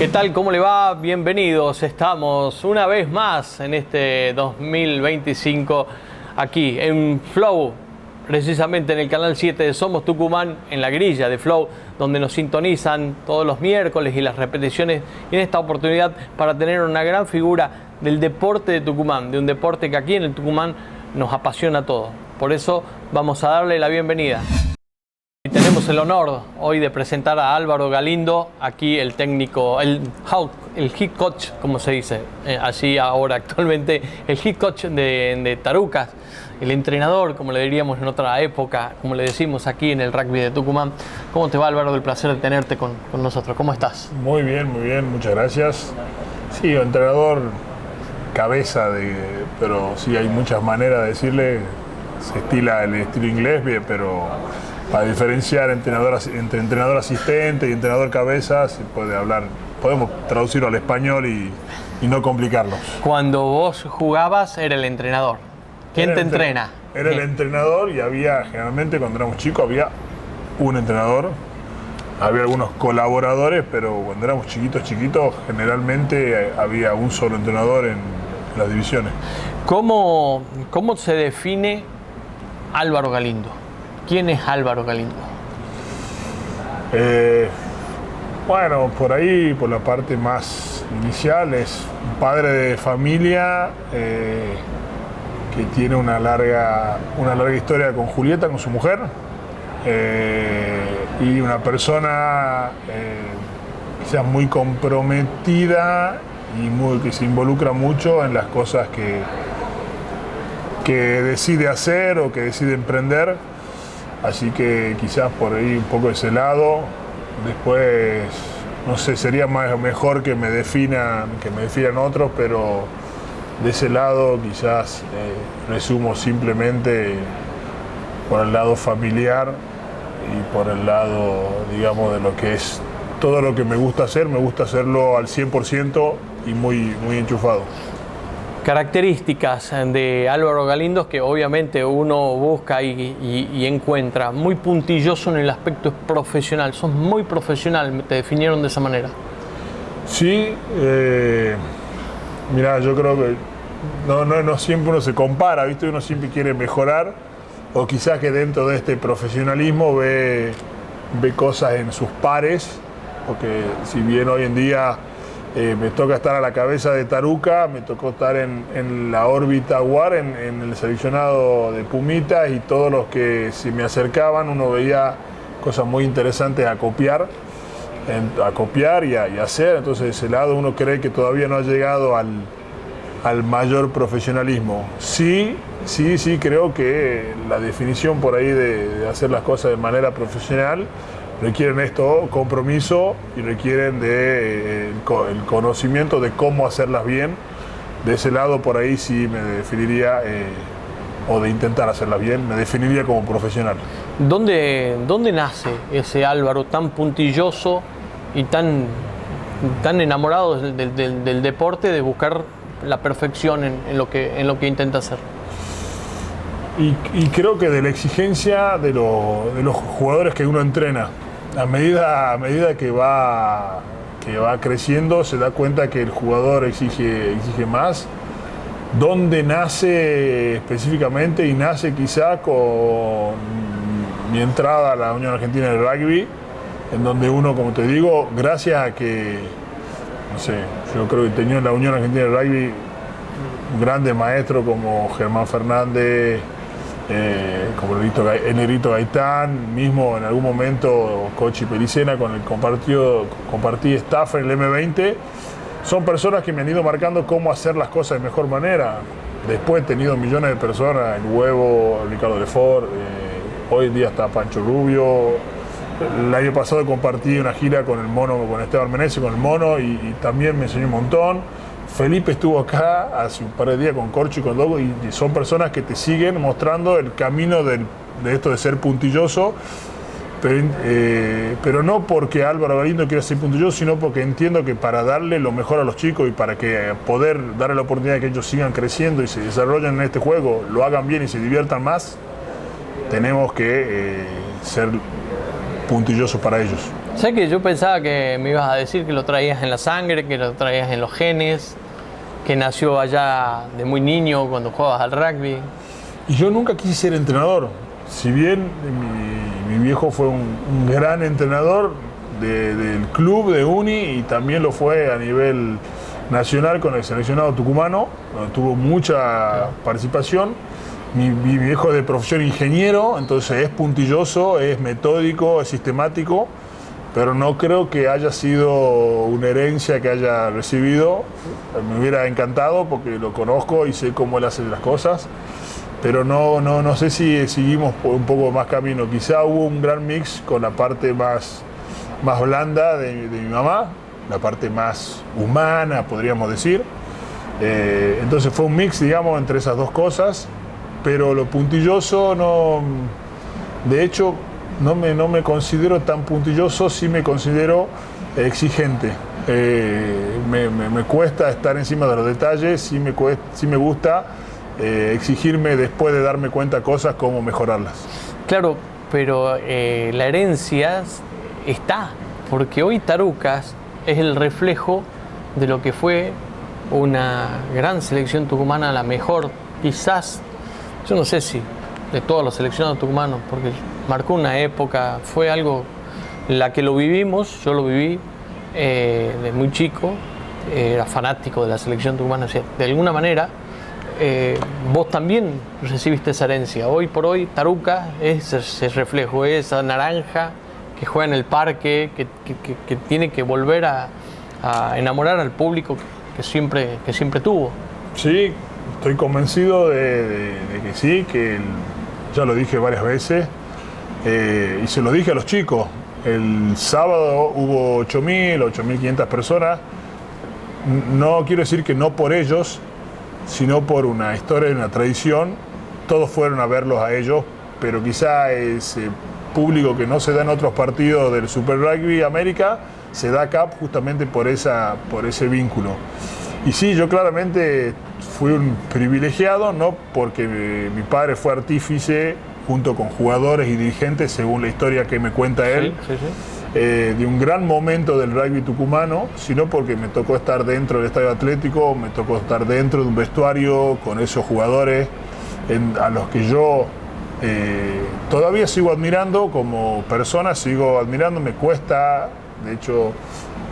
¿Qué tal? ¿Cómo le va? Bienvenidos. Estamos una vez más en este 2025 aquí en Flow, precisamente en el canal 7 de Somos Tucumán, en la grilla de Flow, donde nos sintonizan todos los miércoles y las repeticiones. Y en esta oportunidad para tener una gran figura del deporte de Tucumán, de un deporte que aquí en el Tucumán nos apasiona a todos. Por eso vamos a darle la bienvenida. Y tenemos el honor hoy de presentar a Álvaro Galindo, aquí el técnico, el head coach, como se dice, así ahora actualmente, el head coach de Tarucas, el entrenador, como le diríamos en otra época, como le decimos aquí en el rugby de Tucumán. ¿Cómo te va, Álvaro? El placer de tenerte con nosotros. ¿Cómo estás? Muy bien, muchas gracias. Sí, entrenador cabeza, pero sí hay muchas maneras de decirle, se estila el estilo inglés, bien, pero para diferenciar entre entrenador asistente y entrenador cabeza, se puede hablar, podemos traducirlo al español y no complicarlos. Cuando vos jugabas, era el entrenador. ¿Quién te entrena? Era el entrenador y había, generalmente cuando éramos chicos, había un entrenador, había algunos colaboradores, pero cuando éramos chiquitos, generalmente había un solo entrenador en las divisiones. ¿Cómo se define Álvaro Galindo? ¿Quién es Álvaro Galindo? Bueno, por ahí, por la parte más inicial, es un padre de familia que tiene una larga historia con Julieta, con su mujer, y una persona quizás muy comprometida y que se involucra mucho en las cosas que decide hacer o que decide emprender. Así que quizás por ahí un poco ese lado. Después, no sé, sería mejor que me definan otros, pero de ese lado quizás resumo simplemente por el lado familiar y por el lado, digamos, de lo que es todo lo que me gusta hacerlo al 100% y muy enchufado. Características de Álvaro Galindo que obviamente uno busca y encuentra. Muy puntilloso en el aspecto profesional. Sos muy profesional, te definieron de esa manera. Sí, mira, yo creo que no siempre uno se compara, ¿viste? Uno siempre quiere mejorar, o quizás que dentro de este profesionalismo ve cosas en sus pares, porque si bien hoy en día me toca estar a la cabeza de Taruca, me tocó estar en la órbita WAR, en el seleccionado de Pumitas, y todos los que se me acercaban, uno veía cosas muy interesantes a copiar y a hacer. Entonces de ese lado uno cree que todavía no ha llegado al mayor profesionalismo. Sí, creo que la definición por ahí de hacer las cosas de manera profesional requieren esto, compromiso, y requieren el conocimiento de cómo hacerlas bien. De ese lado por ahí sí me definiría, o de intentar hacerlas bien, me definiría como profesional. ¿Dónde nace ese Álvaro tan puntilloso y tan enamorado del deporte, de buscar la perfección en lo que intenta hacer? Y creo que de la exigencia de los jugadores que uno entrena. A medida que va creciendo, se da cuenta que el jugador exige más. ¿Dónde nace específicamente? Y nace quizá con mi entrada a la Unión Argentina de Rugby, en donde uno, como te digo, gracias a que, no sé, yo creo que tenía en la Unión Argentina de Rugby un grande maestro como Germán Fernández, como el Negrito Gaitán, mismo en algún momento Cochi Pericena, con el compartí staff en el M20. Son personas que me han ido marcando cómo hacer las cosas de mejor manera. Después he tenido millones de personas, el Huevo, Ricardo Lefort, hoy en día está Pancho Rubio. El año pasado compartí una gira con el Mono, con Esteban Meneses, con el Mono, y también me enseñó un montón. Felipe estuvo acá hace un par de días con Corcho y con Dogo, y son personas que te siguen mostrando el camino de esto de ser puntilloso, pero no porque Álvaro Galindo quiera ser puntilloso, sino porque entiendo que para darle lo mejor a los chicos y para que poder darle la oportunidad de que ellos sigan creciendo y se desarrollen en este juego, lo hagan bien y se diviertan más, tenemos que ser puntillosos para ellos. ¿Sabes que yo pensaba que me ibas a decir que lo traías en la sangre, que lo traías en los genes, que nació allá de muy niño cuando jugabas al rugby? Y yo nunca quise ser entrenador. Si bien mi viejo fue un gran entrenador del club de Uni y también lo fue a nivel nacional con el seleccionado tucumano, tuvo mucha participación. Mi viejo es de profesión ingeniero, entonces es puntilloso, es metódico, es sistemático, pero no creo que haya sido una herencia que haya recibido. Me hubiera encantado porque lo conozco y sé cómo él hace las cosas, pero no sé si seguimos por un poco más camino. Quizá hubo un gran mix con la parte más blanda de mi mamá, la parte más humana, podríamos decir. Entonces fue un mix, digamos, entre esas dos cosas, pero lo puntilloso no... De hecho, no me considero tan puntilloso, sí me considero exigente. Me cuesta estar encima de los detalles, sí me gusta exigirme después de darme cuenta cosas, cómo mejorarlas. Claro, pero la herencia está, porque hoy Tarucas es el reflejo de lo que fue una gran selección tucumana, la mejor, quizás, yo no sé si de todos los seleccionados tucumanos, porque marcó una época, fue algo, la que lo vivimos, yo lo viví de muy chico, era fanático de la selección tucumana, o sea, de alguna manera vos también recibiste esa herencia. Hoy por hoy Taruca es ese reflejo, esa naranja que juega en el parque, que tiene que volver a enamorar al público que siempre tuvo. Sí, estoy convencido de que sí, ya lo dije varias veces y se lo dije a los chicos. El sábado hubo 8.500 personas. No quiero decir que no por ellos, sino por una historia y una tradición. Todos fueron a verlos a ellos, pero quizá ese público que no se da en otros partidos del Super Rugby América se da acá justamente por ese vínculo. Y sí, yo claramente fui un privilegiado, no porque mi padre fue artífice junto con jugadores y dirigentes, según la historia que me cuenta él, de un gran momento del rugby tucumano, sino porque me tocó estar dentro del estadio atlético, me tocó estar dentro de un vestuario con esos jugadores a los que yo todavía sigo admirando como persona, sigo admirando. Me cuesta, de hecho,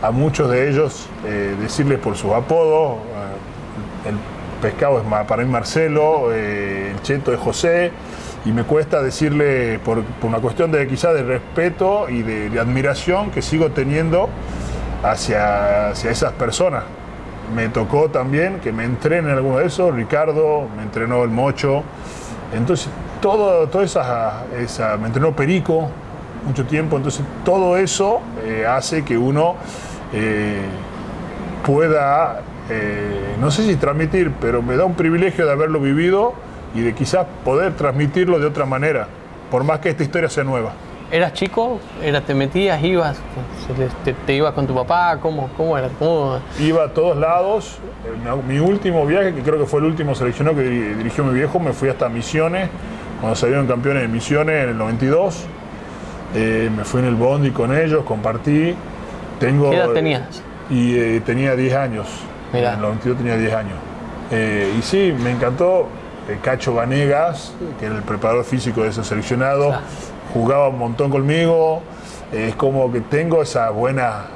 a muchos de ellos decirles por sus apodos. El Pescado es para mí Marcelo, el Cheto es José, y me cuesta decirle por una cuestión de quizás de respeto y de admiración que sigo teniendo hacia esas personas. Me tocó también que me entrenen alguno de esos, Ricardo, me entrenó el Mocho, entonces toda esa me entrenó Perico mucho tiempo, entonces todo eso hace que uno pueda, no sé si transmitir, pero me da un privilegio de haberlo vivido y de quizás poder transmitirlo de otra manera, por más que esta historia sea nueva. ¿Eras chico? ¿Te metías, ibas? ¿Te ibas con tu papá? ¿Cómo era? Iba a todos lados. Mi último viaje, que creo que fue el último seleccionado que dirigió mi viejo, me fui hasta Misiones, cuando salieron campeones de Misiones en el 92. Me fui en el bondi con ellos, compartí. ¿Qué edad tenías? Y tenía 10 años. Mirá. En el 92 tenía 10 años. Y sí, me encantó. Cacho Vanegas, que era el preparador físico de ese seleccionado, claro, jugaba un montón conmigo. Es como que tengo esa buena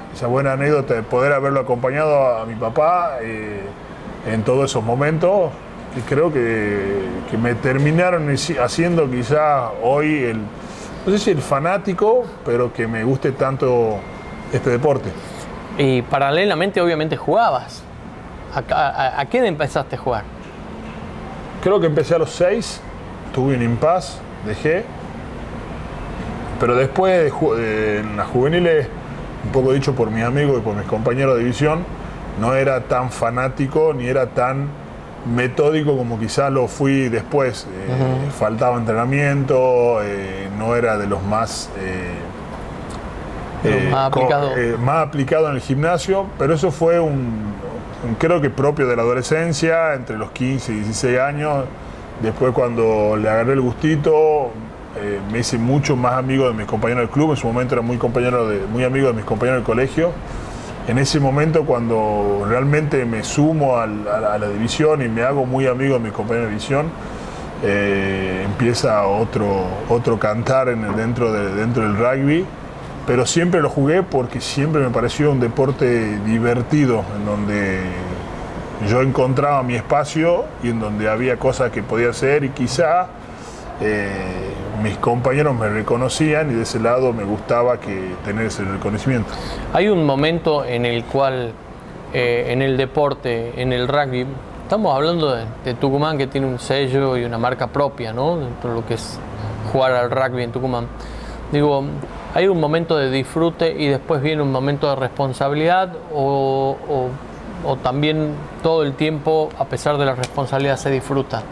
anécdota de poder haberlo acompañado a mi papá en todos esos momentos. Y creo que me terminaron haciendo quizá hoy no sé si el fanático, pero que me guste tanto este deporte. Y paralelamente obviamente jugabas. ¿A qué edad empezaste a jugar? Creo que empecé a los 6, tuve un impasse, dejé, pero después en las juveniles, un poco dicho por mis amigos y por mis compañeros de división, no era tan fanático ni era tan metódico como quizás lo fui después. Faltaba entrenamiento, no era de los más más aplicado en el gimnasio, pero eso fue creo que propio de la adolescencia, entre los 15 y 16 años. Después, cuando le agarré el gustito, me hice mucho más amigo de mis compañeros del club. En su momento era muy amigo de mis compañeros del colegio. En ese momento, cuando realmente me sumo a la división y me hago muy amigo de mis compañeros de división, empieza otro cantar dentro del rugby. Pero siempre lo jugué porque siempre me pareció un deporte divertido, en donde yo encontraba mi espacio y en donde había cosas que podía hacer, y quizá mis compañeros me reconocían, y de ese lado me gustaba tener ese reconocimiento. Hay un momento en el cual en el deporte, en el rugby, estamos hablando de Tucumán, que tiene un sello y una marca propia, ¿no?, dentro de lo que es jugar al rugby en Tucumán. Digo, ¿hay un momento de disfrute y después viene un momento de responsabilidad, o también todo el tiempo, a pesar de la responsabilidad, se disfruta?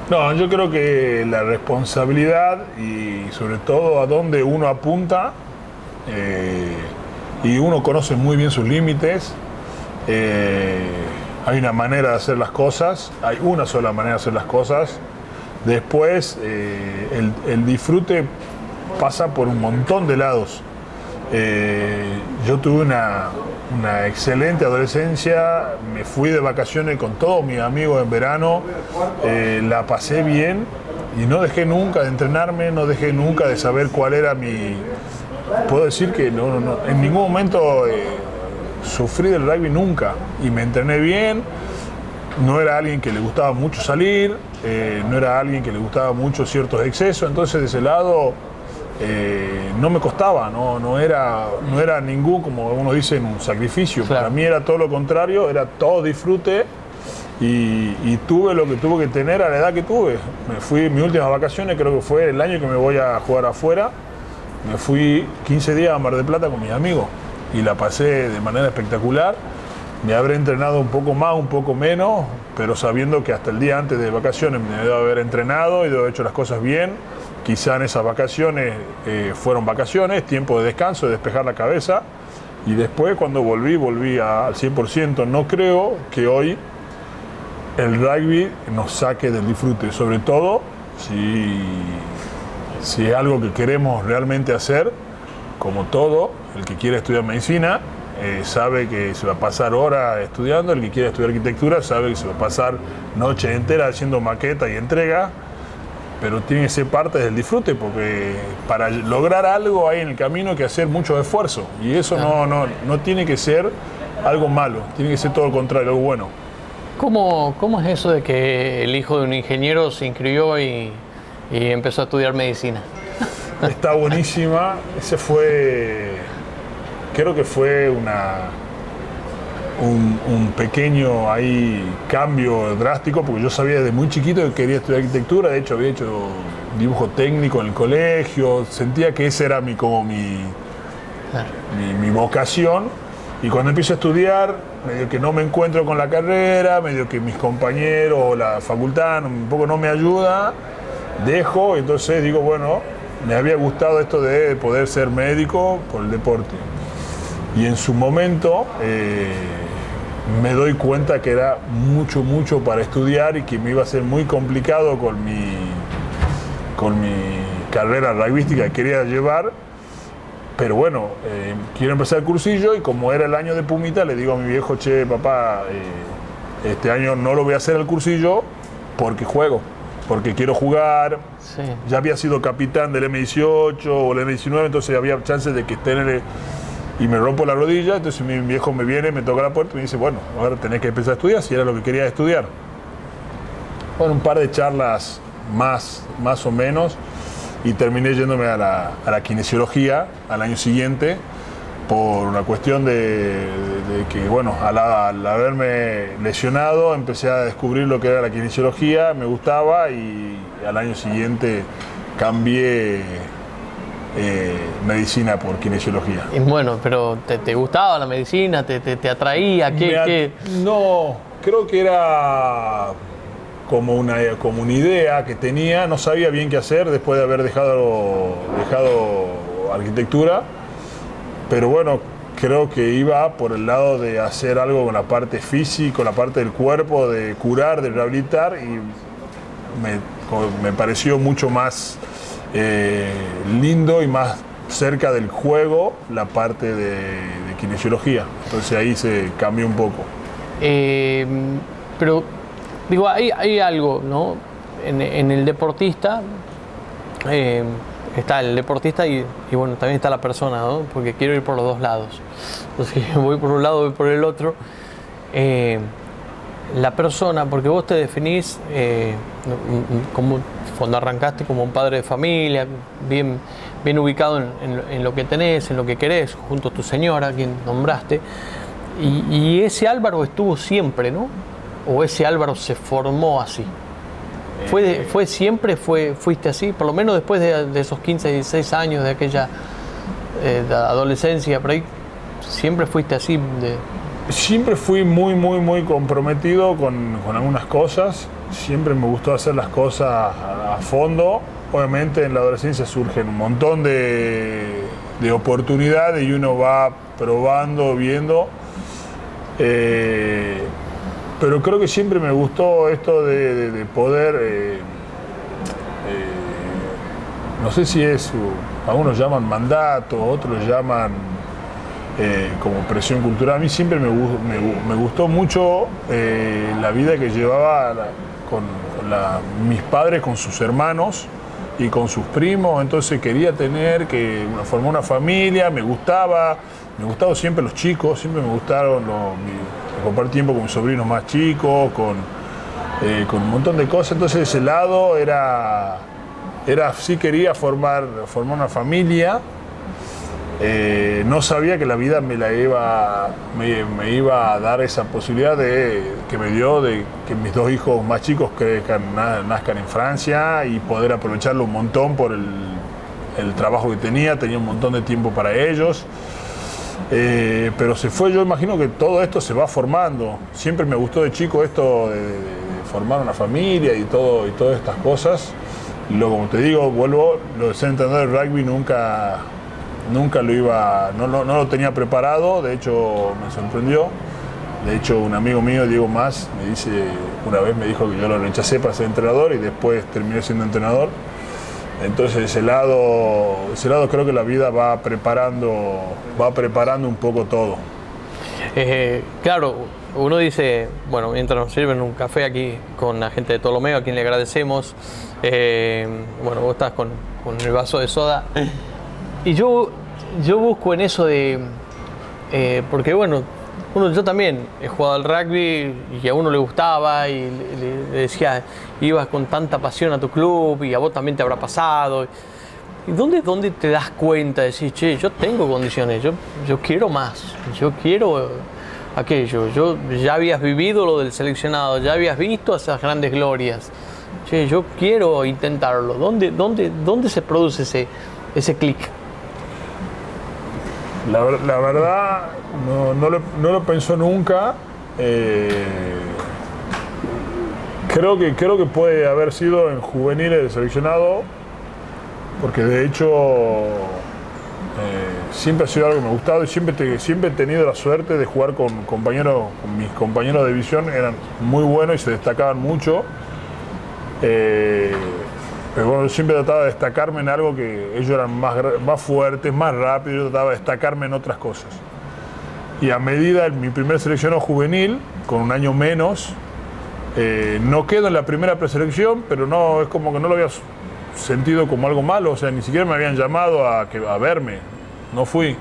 No, yo creo que la responsabilidad y sobre todo a dónde uno apunta, y uno conoce muy bien sus límites. Hay una manera de hacer las cosas, hay una sola manera de hacer las cosas. Después el disfrute pasa por un montón de lados. Yo tuve una excelente adolescencia, me fui de vacaciones con todos mis amigos en verano, la pasé bien y no dejé nunca de entrenarme, no dejé nunca de saber cuál era puedo decir que no, en ningún momento sufrí del rugby, nunca, y me entrené bien. No era alguien que le gustaba mucho salir, no era alguien que le gustaba mucho ciertos excesos, entonces de ese lado no me costaba, no era ningún, como uno dice, un sacrificio. Claro. Para mí era todo lo contrario, era todo disfrute, y tuve lo que tuve que tener a la edad que tuve. Me fui, mis últimas vacaciones creo que fue el año que me voy a jugar afuera, me fui 15 días a Mar del Plata con mis amigos y la pasé de manera espectacular. Me habré entrenado un poco más, un poco menos, pero sabiendo que hasta el día antes de vacaciones me debo haber entrenado y debo haber hecho las cosas bien. Quizá en esas vacaciones fueron vacaciones, tiempo de descanso, de despejar la cabeza, y después cuando volví al 100%. No creo que hoy el rugby nos saque del disfrute, sobre todo si es algo que queremos realmente hacer. Como todo, el que quiere estudiar medicina sabe que se va a pasar horas estudiando, el que quiere estudiar arquitectura sabe que se va a pasar noches enteras haciendo maqueta y entrega, pero tiene que ser parte del disfrute, porque para lograr algo hay en el camino hay que hacer mucho esfuerzo, y eso no tiene que ser algo malo, tiene que ser todo lo contrario, algo bueno. ¿Cómo es eso de que el hijo de un ingeniero se inscribió y empezó a estudiar medicina? Está buenísima. Creo que fue un pequeño cambio drástico, porque yo sabía desde muy chiquito que quería estudiar arquitectura. De hecho había hecho dibujo técnico en el colegio, sentía que esa era mi vocación, y cuando empiezo a estudiar, medio que no me encuentro con la carrera, medio que mis compañeros o la facultad un poco no me ayuda, dejo. Entonces digo, bueno, me había gustado esto de poder ser médico por el deporte. Y en su momento me doy cuenta que era mucho para estudiar y que me iba a ser muy complicado con mi carrera rugbyística que quería llevar. Pero bueno, quiero empezar el cursillo, y como era el año de Pumita, le digo a mi viejo: che, papá, este año no lo voy a hacer el cursillo porque juego, porque quiero jugar. Sí. Ya había sido capitán del M18 o el M19, entonces había chances de que esté en el... Y me rompo la rodilla, entonces mi viejo me viene, me toca la puerta y me dice: bueno, ahora tenés que empezar a estudiar, si era lo que quería estudiar. Bueno, un par de charlas más o menos, y terminé yéndome a la kinesiología al año siguiente, por una cuestión de que, bueno, al haberme lesionado, empecé a descubrir lo que era la kinesiología, me gustaba, y al año siguiente cambié medicina por kinesiología. Y bueno, pero ¿te gustaba la medicina? ¿Te atraía? No, creo que era como una idea que tenía. No sabía bien qué hacer después de haber dejado arquitectura, pero bueno, creo que iba por el lado de hacer algo con la parte física, con la parte del cuerpo, de curar, de rehabilitar, y me pareció mucho más lindo y más cerca del juego la parte de kinesiología. Entonces ahí se cambió un poco. Pero digo, hay algo, ¿no? En el deportista está el deportista y bueno, también está la persona, ¿no? Porque quiero ir por los dos lados. Entonces voy por un lado, voy por el otro. La persona, porque vos te definís como cuando arrancaste como un padre de familia, bien ubicado en lo que tenés, en lo que querés, junto a tu señora, quien nombraste. Y ese Álvaro estuvo siempre, ¿no? ¿O ese Álvaro se formó así? ¿Fue siempre? ¿Fuiste así? Por lo menos después de esos 15, 16 años, de aquella de adolescencia, por ahí, ¿siempre fuiste así? Siempre fui muy comprometido con algunas cosas. Siempre me gustó hacer las cosas a fondo. Obviamente en la adolescencia surgen un montón de oportunidades y uno va probando, viendo. Pero creo que siempre me gustó esto de poder, no sé si es, algunos llaman mandato, otros llaman como presión cultural. A mí siempre me gustó mucho la vida que llevaba con mis padres, con sus hermanos y con sus primos. Entonces quería formar una familia. Me gustaban siempre los chicos, siempre me gustaron compartir tiempo con mis sobrinos más chicos, con un montón de cosas. Entonces ese lado sí quería formar una familia. No sabía que la vida me iba a dar esa posibilidad que me dio de que mis dos hijos más chicos nazcan en Francia y poder aprovecharlo un montón por el trabajo que tenía un montón de tiempo para ellos. Pero yo imagino que todo esto se va formando. Siempre me gustó de chico esto de formar una familia y todas estas cosas. Y luego, como te digo, lo de ser entrenador de rugby nunca no lo tenía preparado. De hecho, me sorprendió. De hecho, un amigo mío, Diego Mas, una vez me dijo que yo lo rechacé para ser entrenador y después terminé siendo entrenador. Entonces ese lado creo que la vida va preparando un poco todo. Claro, uno dice, bueno, mientras nos sirven un café aquí con la gente de Ptolomeo, a quien le agradecemos, bueno, vos estás con el vaso de soda, y yo busco en eso porque bueno, yo también he jugado al rugby y a uno le gustaba y le decía, ibas con tanta pasión a tu club y a vos también te habrá pasado. ¿Y dónde te das cuenta de decir, che, yo tengo condiciones, yo quiero más, yo quiero aquello? Ya habías vivido lo del seleccionado, ya habías visto esas grandes glorias. Che, yo quiero intentarlo. ¿Dónde se produce ese clic? La verdad, no lo pensó nunca. Creo que puede haber sido en juveniles del seleccionado, porque de hecho siempre ha sido algo que me ha gustado y siempre he tenido la suerte de jugar con mis compañeros de división. Eran muy buenos y se destacaban mucho. Pero bueno, yo siempre trataba de destacarme en algo que ellos eran más fuertes, más rápidos. Yo trataba de destacarme en otras cosas. Y a medida, en mi primer seleccionado juvenil, con un año menos, no quedo en la primera preselección, pero no, es como que no lo había sentido como algo malo. O sea, ni siquiera me habían llamado a verme. No fui.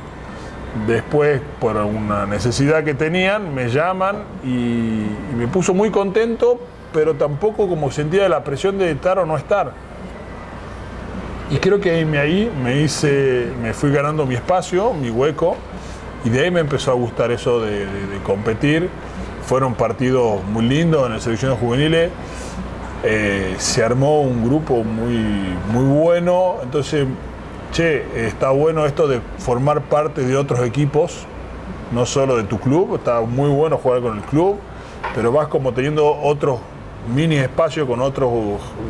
Después, por una necesidad que tenían, me llaman y me puso muy contento, pero tampoco como sentía la presión de estar o no estar. Y creo que ahí me fui ganando mi espacio, mi hueco, y de ahí me empezó a gustar eso de competir. Fueron partidos muy lindos en el seleccionado juveniles. Se armó un grupo muy bueno. Entonces, está bueno esto de formar parte de otros equipos, no solo de tu club. Está muy bueno jugar con el club, pero vas como teniendo otros mini espacios con otros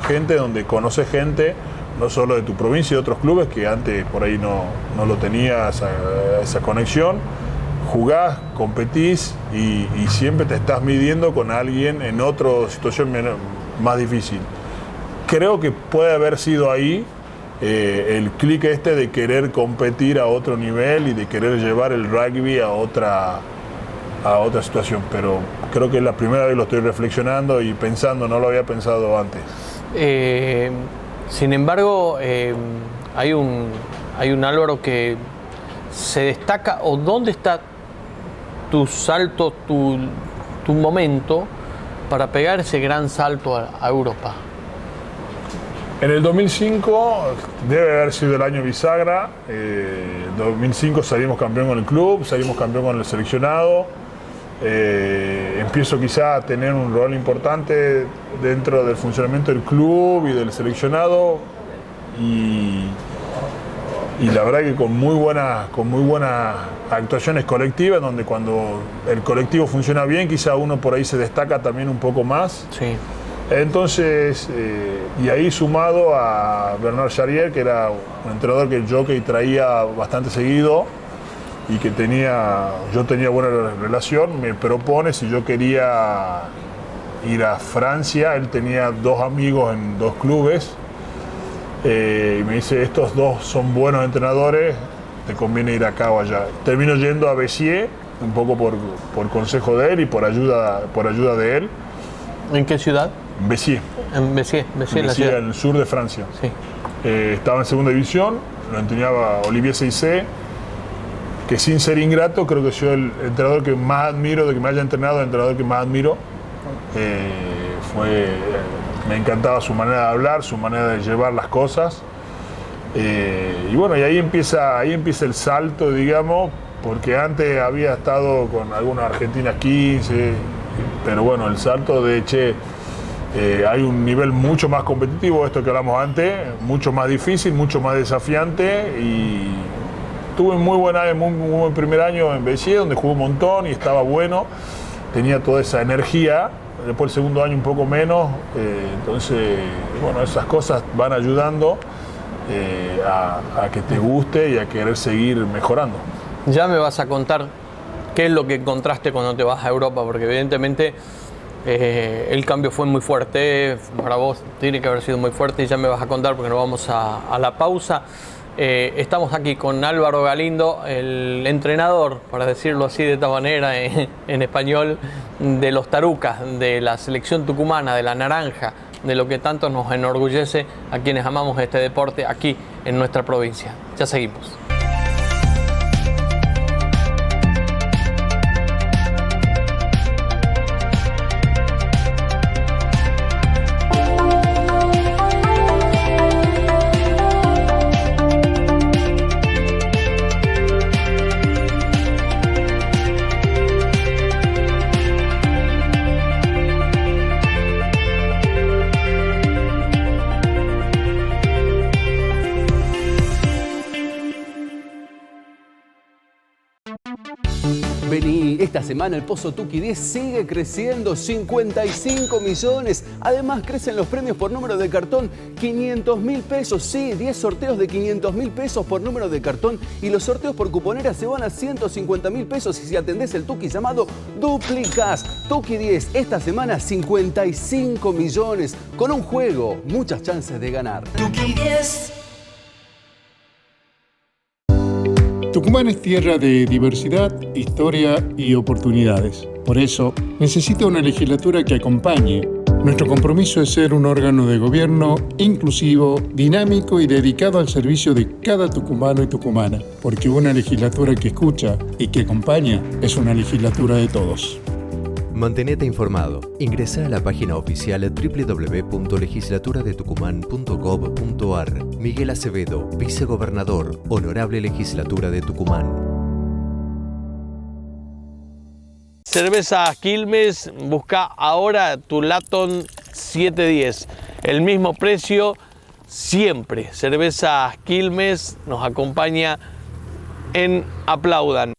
gente, donde conoces gente no solo de tu provincia y de otros clubes que antes por ahí no lo tenías esa conexión. Jugás, competís y siempre te estás midiendo con alguien en otra situación más difícil. creo que puede haber sido ahí el clic de querer competir a otro nivel y de querer llevar el rugby a otra situación, pero creo que es la primera vez lo estoy reflexionando y pensando, no lo había pensado antes. Sin embargo, hay un Álvaro que se destaca, o ¿dónde está tu salto, tu momento para pegar ese gran salto a Europa? En el 2005, debe haber sido el año bisagra. En 2005 salimos campeón con el club, salimos campeón con el seleccionado. Empiezo quizá a tener un rol importante dentro del funcionamiento del club y del seleccionado. Y la verdad que con muy buenas actuaciones colectivas, donde cuando el colectivo funciona bien, quizá uno por ahí se destaca también un poco más. Sí. Entonces, y ahí sumado a Bernard Charrier, que era un entrenador que el jockey traía bastante seguido y que yo tenía buena relación, me propone si yo quería ir a Francia. Él tenía 2 amigos en 2 clubes. Y me dice, estos 2 son buenos entrenadores, te conviene ir acá o allá. Termino yendo a Béziers, un poco por consejo de él y por ayuda de él. ¿En qué ciudad? Béziers. En Béziers, la ciudad. En el sur de Francia. Sí. Estaba en segunda división, lo entrenaba Olivier Seissé, que sin ser ingrato, creo que soy el entrenador que más admiro, de que me haya entrenado, el entrenador que más admiro. Me encantaba su manera de hablar, su manera de llevar las cosas. Y bueno, y ahí empieza el salto, digamos, porque antes había estado con algunas Argentinas 15, pero bueno, el salto de hay un nivel mucho más competitivo, esto que hablamos antes, mucho más difícil, mucho más desafiante, y tuve muy buen primer año en Béziers, donde jugué un montón y estaba bueno, tenía toda esa energía. Después el segundo año un poco menos, entonces, bueno, esas cosas van ayudando a que te guste y a querer seguir mejorando. Ya me vas a contar qué es lo que encontraste cuando te vas a Europa, porque evidentemente el cambio fue muy fuerte, para vos tiene que haber sido muy fuerte, y ya me vas a contar porque nos vamos a la pausa. Estamos aquí con Álvaro Galindo, el entrenador, para decirlo así de esta manera en español, de los Tarucas, de la selección tucumana, de la naranja, de lo que tanto nos enorgullece a quienes amamos este deporte aquí en nuestra provincia. Ya seguimos. Vení, esta semana el Pozo Tuki 10 sigue creciendo, 55 millones. Además crecen los premios por número de cartón, 500.000 pesos. Sí, 10 sorteos de 500.000 pesos por número de cartón, y los sorteos por cuponera se van a 150.000 pesos. Y si atendés el Tuki llamado, duplicás. Tuki 10, esta semana 55 millones. Con un juego, muchas chances de ganar. Tuki 10. Tucumán es tierra de diversidad, historia y oportunidades. Por eso, necesita una legislatura que acompañe. Nuestro compromiso es ser un órgano de gobierno inclusivo, dinámico y dedicado al servicio de cada tucumano y tucumana. Porque una legislatura que escucha y que acompaña es una legislatura de todos. Mantenete informado. Ingresá a la página oficial www.legislaturadetucumán.gov.ar. Miguel Acevedo, vicegobernador, Honorable Legislatura de Tucumán. Cerveza Quilmes, busca ahora tu Laton 710. El mismo precio siempre. Cerveza Quilmes nos acompaña en Aplaudan.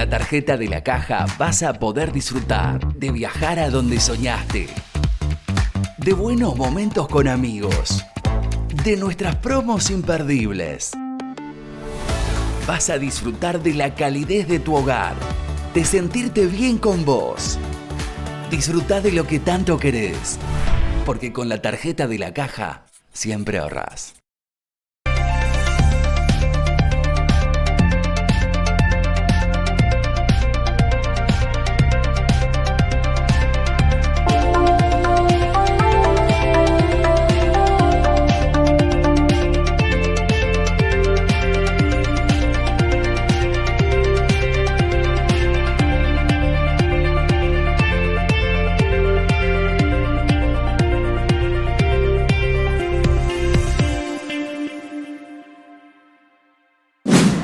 la tarjeta de la Caja vas a poder disfrutar de viajar a donde soñaste, de buenos momentos con amigos, de nuestras promos imperdibles. Vas a disfrutar de la calidez de tu hogar, de sentirte bien con vos. Disfruta de lo que tanto querés, porque con la tarjeta de la Caja siempre ahorrás.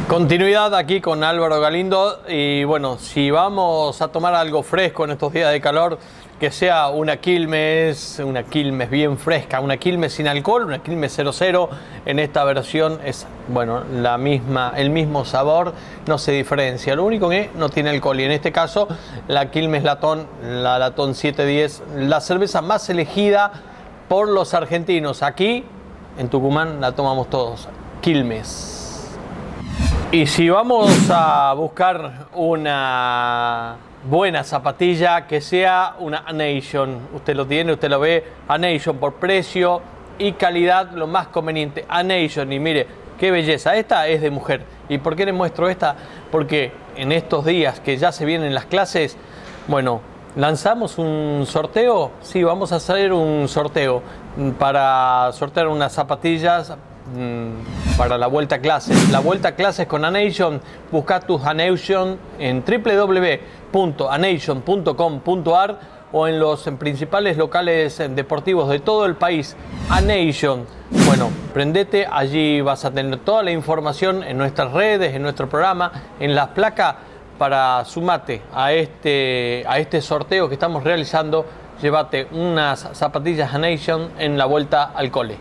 Continuidad aquí con Álvaro Galindo y bueno, si vamos a tomar algo fresco en estos días de calor, que sea una Quilmes bien fresca, una Quilmes sin alcohol, una Quilmes 00. En esta versión es, bueno, el mismo sabor, no se diferencia, lo único que no tiene alcohol, y en este caso la Quilmes Latón, la Latón 710, la cerveza más elegida por los argentinos. Aquí en Tucumán la tomamos todos, Quilmes. Y si vamos a buscar una buena zapatilla, que sea una A-Nation. Usted lo tiene, usted lo ve. A-Nation por precio y calidad, lo más conveniente. A-Nation, y mire, qué belleza. Esta es de mujer. ¿Y por qué les muestro esta? Porque en estos días que ya se vienen las clases, bueno, ¿lanzamos un sorteo? Sí, vamos a hacer un sorteo para sortear unas zapatillas para la vuelta a clases. La vuelta a clases con A-Nation. Busca tus A-Nation en www.anation.com.ar o en los principales locales deportivos de todo el país. A-Nation. Bueno, prendete, allí vas a tener toda la información en nuestras redes, en nuestro programa, en las placas, para sumarte a este sorteo que estamos realizando. Llévate unas zapatillas A-Nation en la vuelta al cole.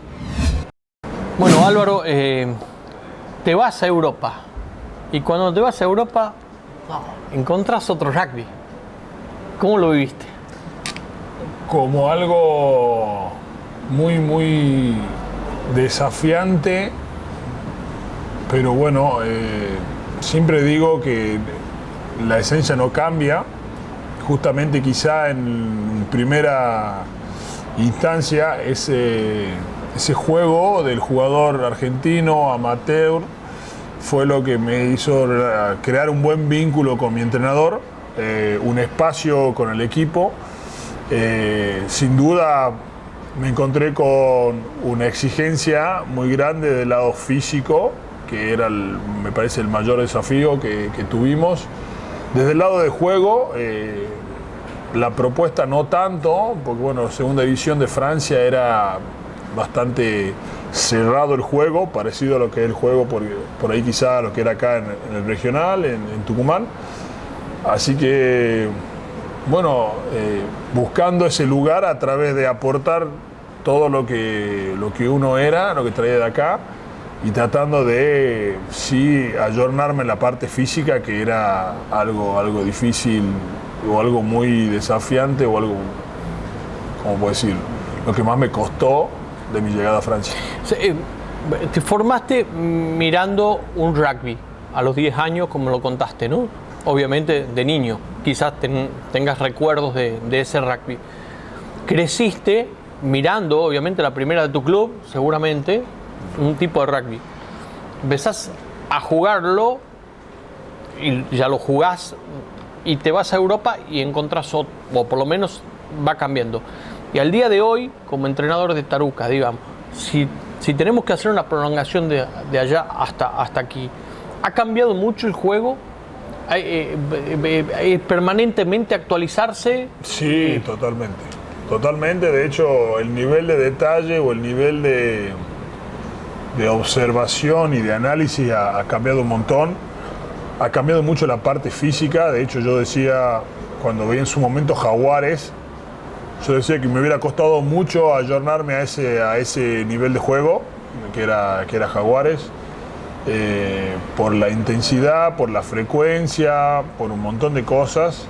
Bueno, Álvaro, te vas a Europa y cuando te vas a Europa encontrás otro rugby. ¿Cómo lo viviste? Como algo muy, muy desafiante, pero bueno, siempre digo que la esencia no cambia. Justamente quizá en primera instancia ese juego del jugador argentino amateur fue lo que me hizo crear un buen vínculo con mi entrenador, un espacio con el equipo. Sin duda me encontré con una exigencia muy grande del lado físico, que era, me parece, el mayor desafío que tuvimos. Desde el lado de juego, la propuesta no tanto, porque bueno, segunda división de Francia era bastante cerrado el juego, parecido a lo que es el juego por ahí quizá a lo que era acá en el regional, en Tucumán. Así que, bueno, buscando ese lugar a través de aportar todo lo que uno era, lo que traía de acá, y tratando de, sí, ayornarme en la parte física, que era algo difícil o algo muy desafiante o algo, ¿cómo puedo decir? Lo que más me costó de mi llegada a Francia. Te formaste mirando un rugby a los 10 años, como lo contaste, ¿no? Obviamente de niño, quizás tengas recuerdos de ese rugby. Creciste mirando, obviamente, la primera de tu club, seguramente, un tipo de rugby. Empezás a jugarlo y ya lo jugás y te vas a Europa y encontrás otro, o por lo menos va cambiando. Y al día de hoy, como entrenador de Taruca, digamos, si tenemos que hacer una prolongación de allá hasta aquí, ¿ha cambiado mucho el juego? ¿Permanentemente actualizarse? Sí, totalmente. Totalmente. De hecho, el nivel de detalle o el nivel de observación y de análisis ha cambiado un montón. Ha cambiado mucho la parte física. De hecho, yo decía, cuando veía en su momento Jaguares, yo decía que me hubiera costado mucho ayornarme a ese nivel de juego que era Jaguares. por la intensidad, por la frecuencia, por un montón de cosas.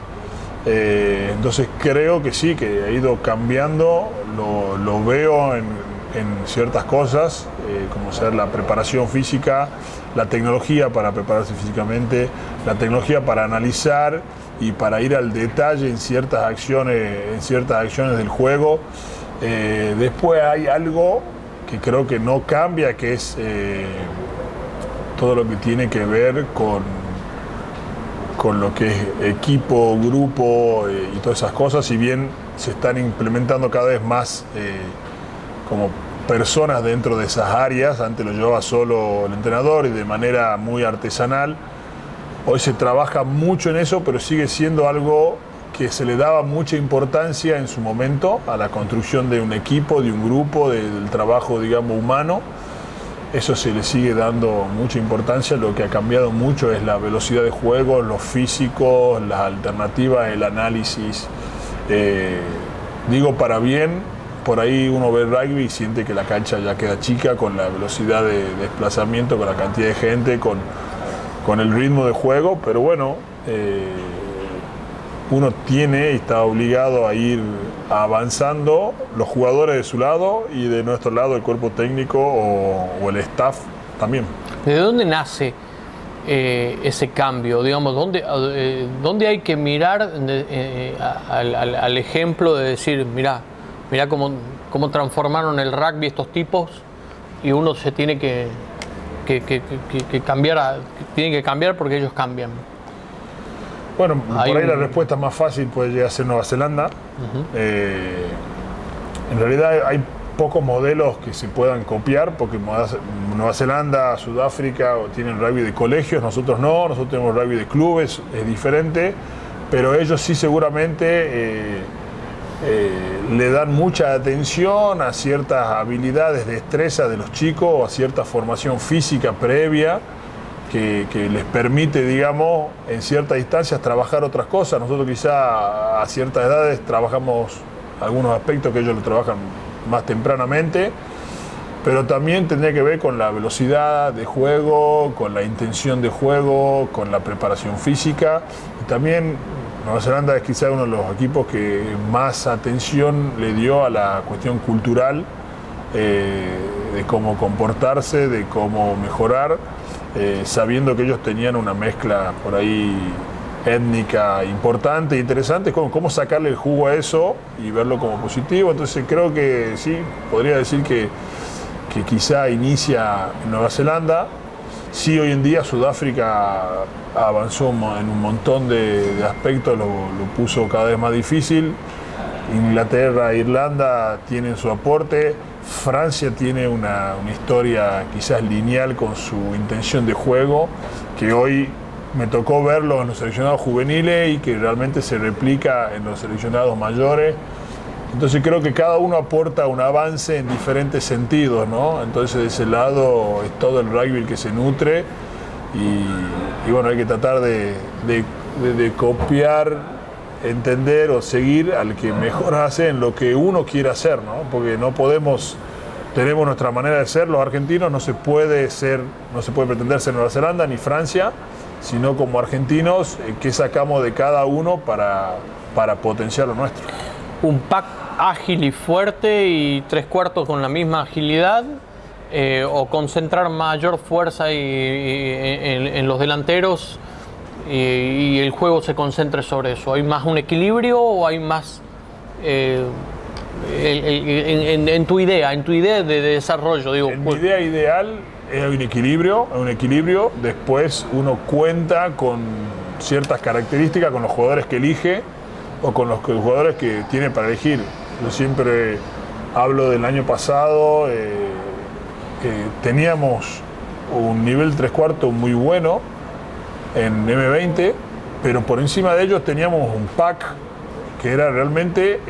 Entonces creo que sí, que ha ido cambiando, lo veo en ciertas cosas, como ser la preparación física, la tecnología para prepararse físicamente, la tecnología para analizar y para ir al detalle en ciertas acciones del juego. Después hay algo que creo que no cambia, que es todo lo que tiene que ver con lo que es equipo, grupo y todas esas cosas. Si bien se están implementando cada vez más como personas dentro de esas áreas, antes lo llevaba solo el entrenador y de manera muy artesanal. Hoy se trabaja mucho en eso, pero sigue siendo algo que se le daba mucha importancia en su momento a la construcción de un equipo, de un grupo, del trabajo, digamos, humano. Eso se le sigue dando mucha importancia. Lo que ha cambiado mucho es la velocidad de juego, los físicos, las alternativas, el análisis. Digo para bien. Por ahí uno ve el rugby y siente que la cancha ya queda chica con la velocidad de desplazamiento, con la cantidad de gente, con el ritmo de juego, pero bueno, uno tiene y está obligado a ir avanzando, los jugadores de su lado y de nuestro lado el cuerpo técnico o el staff también. ¿De dónde nace ese cambio? Digamos, ¿dónde hay que mirar al ejemplo de decir, mirá cómo transformaron el rugby estos tipos y uno se tiene que cambiar porque ellos cambian? Bueno, por ahí la respuesta más fácil puede llegar a ser Nueva Zelanda. En realidad hay pocos modelos que se puedan copiar, porque Nueva Zelanda, Sudáfrica tienen rugby de colegios, nosotros no, nosotros tenemos rugby de clubes, es diferente, pero ellos sí seguramente le dan mucha atención a ciertas habilidades, destreza de los chicos, a cierta formación física previa que les permite, digamos, en ciertas instancias trabajar otras cosas. Nosotros quizá a ciertas edades trabajamos algunos aspectos que ellos lo trabajan más tempranamente, pero también tendría que ver con la velocidad de juego, con la intención de juego, con la preparación física. Y también Nueva Zelanda es quizá uno de los equipos que más atención le dio a la cuestión cultural, de cómo comportarse, de cómo mejorar, sabiendo que ellos tenían una mezcla por ahí étnica importante e interesante, cómo sacarle el jugo a eso y verlo como positivo. Entonces creo que sí, podría decir que quizá inicia en Nueva Zelanda. Sí, hoy en día Sudáfrica avanzó en un montón de aspectos, lo puso cada vez más difícil. Inglaterra e Irlanda tienen su aporte. Francia tiene una historia quizás lineal con su intención de juego, que hoy me tocó verlo en los seleccionados juveniles y que realmente se replica en los seleccionados mayores. Entonces creo que cada uno aporta un avance en diferentes sentidos, ¿no? Entonces de ese lado es todo el rugby el que se nutre y bueno, hay que tratar de copiar, entender o seguir al que mejor hace en lo que uno quiere hacer, ¿no? Porque no podemos, tenemos nuestra manera de ser, los argentinos no se puede pretender ser Nueva Zelanda ni Francia, sino como argentinos, ¿qué sacamos de cada uno para potenciar lo nuestro? Un pack ágil y fuerte y 3/4 con la misma agilidad, o concentrar mayor fuerza en los delanteros y el juego se concentre sobre eso. ¿Hay más un equilibrio o hay más en tu idea de desarrollo? Digo, en mi idea ideal es un equilibrio. Después uno cuenta con ciertas características, con los jugadores que elige o con los jugadores que tiene para elegir. Yo siempre hablo del año pasado, teníamos un nivel 3/4 muy bueno en M20, pero por encima de ellos teníamos un pack que era realmente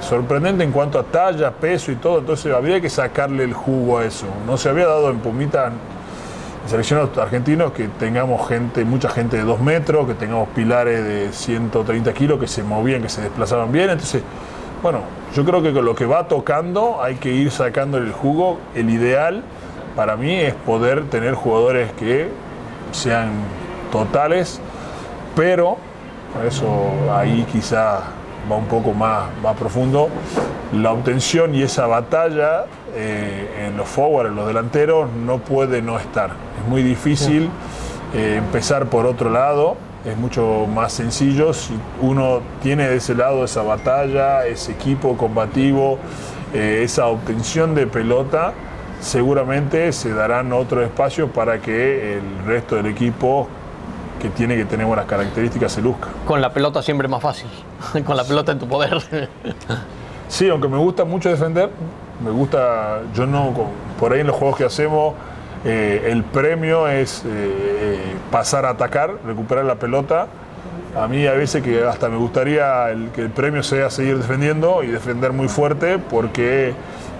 sorprendente en cuanto a talla, peso y todo. Entonces había que sacarle el jugo a eso. No se había dado en Pumita, en seleccionados argentinos, que tengamos mucha gente de 2 metros, que tengamos pilares de 130 kilos que se movían, que se desplazaban bien. Entonces, bueno, yo creo que con lo que va tocando hay que ir sacando el jugo. El ideal para mí es poder tener jugadores que sean totales, pero eso ahí quizá va un poco más profundo. La obtención y esa batalla en los forward, en los delanteros, no puede no estar. Es muy difícil empezar por otro lado, es mucho más sencillo si uno tiene de ese lado esa batalla, ese equipo combativo, esa obtención de pelota. Seguramente se darán otros espacios para que el resto del equipo, que tiene que tener buenas características, se luzca. Con la pelota siempre es más fácil, con la pelota en tu poder. Sí, aunque me gusta mucho defender, me gusta, yo no, por ahí en los juegos que hacemos, el premio es pasar a atacar, recuperar la pelota. A mí a veces que hasta me gustaría que el premio sea seguir defendiendo y defender muy fuerte, porque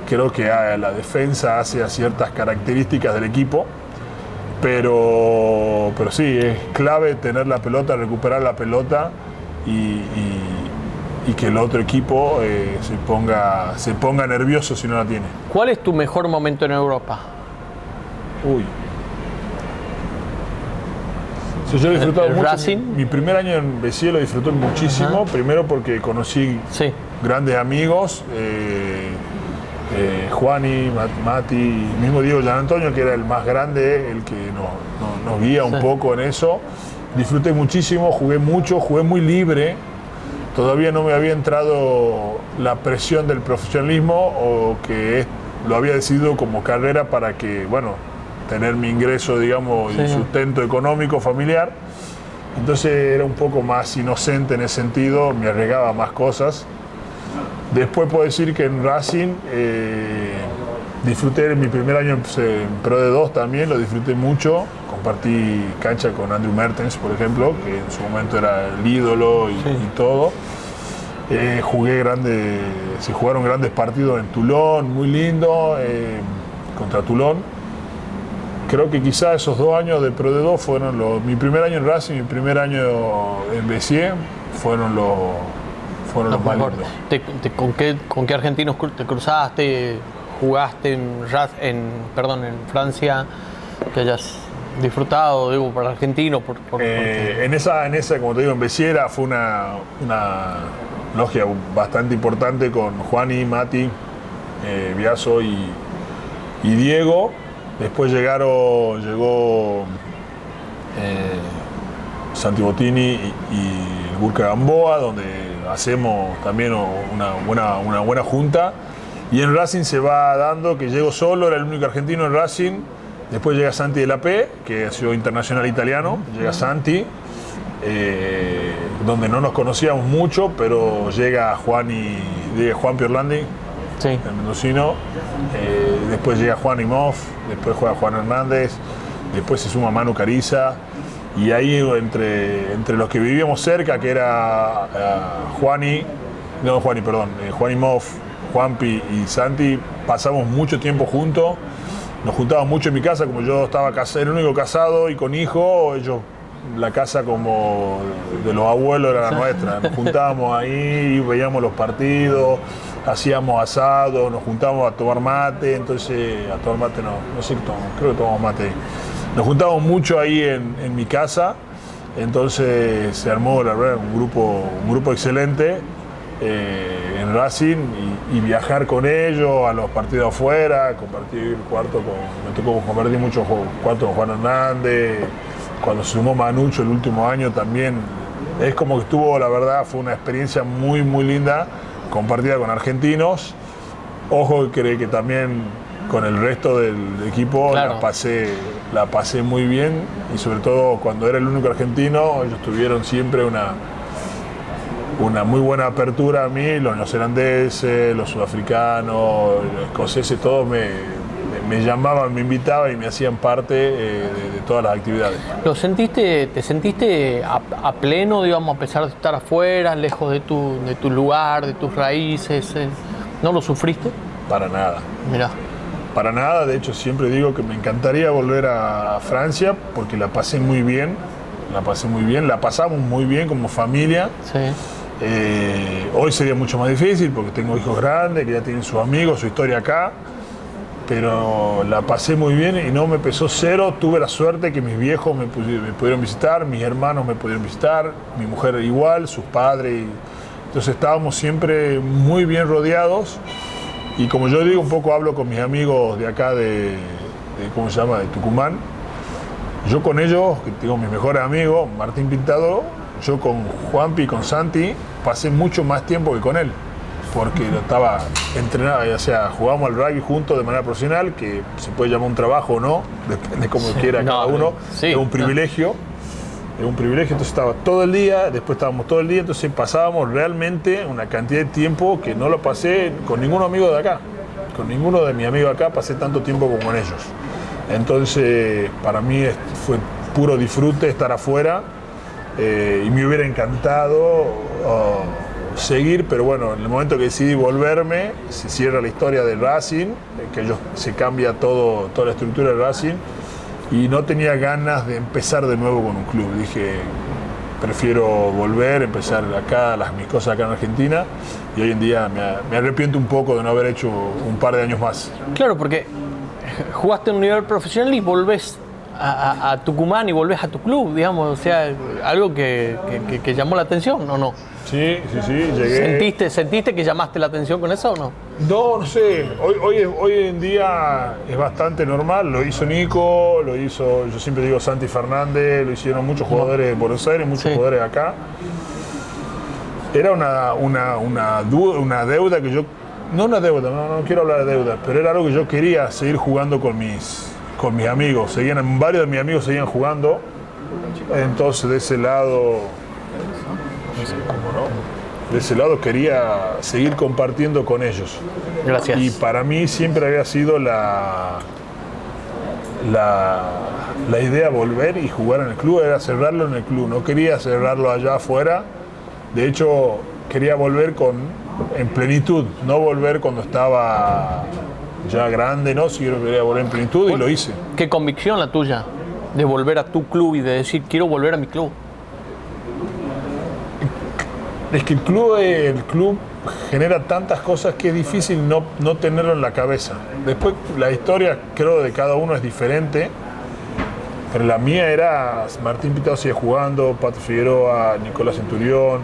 creo que la defensa hace a ciertas características del equipo, pero sí, es clave tener la pelota, recuperar la pelota y que el otro equipo se ponga nervioso si no la tiene. ¿Cuál es tu mejor momento en Europa? Uy. Yo he disfrutado ¿El mucho. Racing? Mi primer año en Béziers lo disfruté muchísimo. Primero porque conocí grandes amigos. Juani, Mati, mismo Diego Gian Antonio, que era el más grande, el que nos guía un poco en eso. Disfruté muchísimo, jugué mucho, jugué muy libre. Todavía no me había entrado la presión del profesionalismo, o que lo había decidido como carrera para que, bueno, tener mi ingreso, digamos, y sustento económico familiar. Entonces era un poco más inocente en ese sentido, me arriesgaba más cosas. Después puedo decir que en Racing disfruté mi primer año en Pro D2 también, lo disfruté mucho. Compartí cancha con Andrew Mertens, por ejemplo, que en su momento era el ídolo y todo. Se jugaron grandes partidos en Toulon, muy lindo, contra Toulon. Creo que quizá esos 2 años de Pro D2 fueron mi primer año en Racing y mi primer año en Béziers fueron los más lindos. ¿Con qué argentinos te cruzaste? ¿Jugaste en Francia? Que hayas disfrutado, digo, para argentino. En esa, como te digo, en Béziers fue una logia bastante importante con Juani, Mati, Biaso y Diego. Después llegó Santi Bottini y el Burka Gamboa, donde hacemos también una buena junta. Y en Racing se va dando que llego solo, era el único argentino en Racing. Después llega Santi de la P, que ha sido internacional italiano. Llega Santi, donde no nos conocíamos mucho, pero llega Juan Piorlandi, el mendocino. Después llega Juan Imhoff, después juega Juan Hernández, después se suma Manu Cariza. Y ahí entre los que vivíamos cerca, que era Juan Imhoff, Juanpi y Santi, pasamos mucho tiempo juntos. Nos juntábamos mucho en mi casa, como yo estaba el único casado y con hijo. La casa como de los abuelos era la nuestra. Nos juntábamos ahí, veíamos los partidos, hacíamos asados, nos juntábamos a tomar mate. Entonces, a tomar mate no sé, creo que tomamos mate ahí. Nos juntábamos mucho ahí en mi casa. Entonces se armó, la verdad, un grupo excelente en Racing, y viajar con ellos a los partidos afuera, compartir cuarto me tocó compartir muchos cuartos con Juan Hernández. Cuando se sumó Manucho el último año también, es como que la verdad, fue una experiencia muy, muy linda, compartida con argentinos. Ojo, que también con el resto del equipo la pasé muy bien, y sobre todo cuando era el único argentino, ellos tuvieron siempre una muy buena apertura a mí. Los neozelandeses, los sudafricanos, los escoceses, todos me llamaban, me invitaban y me hacían parte de todas las actividades. ¿Te sentiste a pleno, digamos, a pesar de estar afuera, lejos de tu lugar, de tus raíces? ¿No lo sufriste? Para nada. Mirá. Para nada, de hecho siempre digo que me encantaría volver a Francia, porque la pasé muy bien, la pasamos muy bien como familia. Sí. Hoy sería mucho más difícil porque tengo hijos grandes que ya tienen sus amigos, su historia acá, pero la pasé muy bien y no me pesó cero. Tuve la suerte que mis viejos me pudieron visitar, mis hermanos me pudieron visitar, mi mujer igual, sus padres. Entonces estábamos siempre muy bien rodeados. Y como yo digo, un poco hablo con mis amigos de acá ¿cómo se llama?, de Tucumán. Yo con ellos, que tengo mis mejores amigos, Martín Pintado, yo con Juanpi y con Santi pasé mucho más tiempo que con él, porque lo estaba entrenado, o sea, jugamos al rugby juntos de manera profesional, que se puede llamar un trabajo o no, depende de cómo quiera cada uno, sí, es un privilegio. Es un privilegio, entonces estaba todo el día, después estábamos todo el día, entonces pasábamos realmente una cantidad de tiempo que no lo pasé con ningún amigo de acá, con ninguno de mis amigos acá pasé tanto tiempo como con ellos. Entonces, para mí fue puro disfrute estar afuera y me hubiera encantado seguir, pero bueno, en el momento que decidí volverme, se cierra la historia del Racing, que se cambia toda la estructura del Racing y no tenía ganas de empezar de nuevo con un club. Dije, prefiero volver, empezar acá, mis cosas acá en Argentina, y hoy en día me arrepiento un poco de no haber hecho un par de años más. Claro, porque jugaste en un nivel profesional y volvés a Tucumán y volvés a tu club, digamos, o sea, algo que llamó la atención, ¿o no? Sí, llegué. ¿Sentiste que llamaste la atención con eso o no? No sé, hoy en día es bastante normal, lo hizo Nico, yo siempre digo Santi Fernández, lo hicieron muchos jugadores de Buenos Aires, muchos jugadores de acá. Era una deuda que yo, no una deuda, no quiero hablar de deuda, pero era algo que yo quería seguir jugando con mis amigos, varios de mis amigos seguían jugando, entonces de ese lado, de ese lado quería seguir compartiendo con ellos. Gracias. Y para mí siempre había sido la idea volver y jugar en el club, era cerrarlo en el club, no quería cerrarlo allá afuera. De hecho, quería volver en plenitud, no volver cuando estaba ya grande, ¿no? Sí, yo quería volver en plenitud y lo hice. ¿Qué convicción la tuya de volver a tu club y de decir, quiero volver a mi club? Es que el club genera tantas cosas que es difícil no tenerlo en la cabeza. Después la historia, creo, de cada uno es diferente, pero la mía era Martín Pintado sigue jugando, Pato Figueroa, Nicolás Centurión,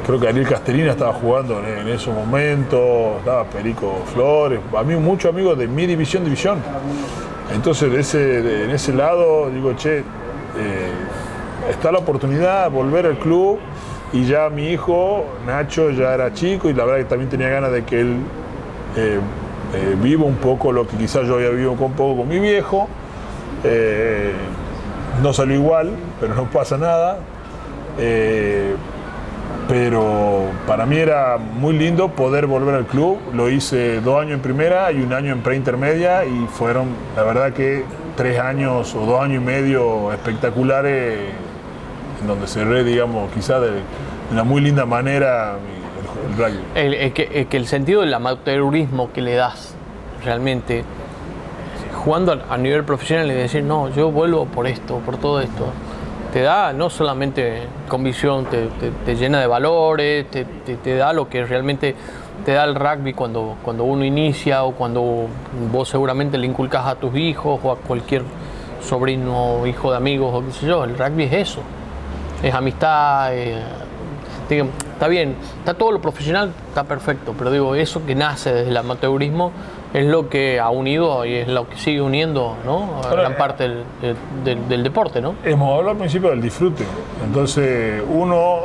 creo que Ariel Castellina estaba jugando en esos momentos, estaba Perico Flores, a mí muchos amigos de mi división. Entonces en ese lado digo, está la oportunidad de volver al club, y ya mi hijo Nacho ya era chico y la verdad que también tenía ganas de que él viva un poco lo que quizás yo había vivido un poco con mi viejo. No salió igual, pero no pasa nada. Pero para mí era muy lindo poder volver al club. Lo hice 2 años en primera y 1 año en preintermedia, y fueron, la verdad que 3 años o 2 años y medio espectaculares, en donde cerré, digamos, quizás de una muy linda manera el rugby. Que el sentido del amateurismo que le das realmente, jugando a nivel profesional, y decir, no, yo vuelvo por esto, por todo esto, te da no solamente convicción, te llena de valores, te da lo que realmente te da el rugby cuando uno inicia, o cuando vos seguramente le inculcas a tus hijos o a cualquier sobrino, hijo de amigos o qué sé yo. El rugby es eso, es amistad, digamos, está bien, está todo lo profesional, está perfecto, pero digo, eso que nace desde el amateurismo es lo que ha unido y es lo que sigue uniendo, ¿no?, a gran parte del deporte, ¿no? Hemos hablado al principio del disfrute. Entonces, uno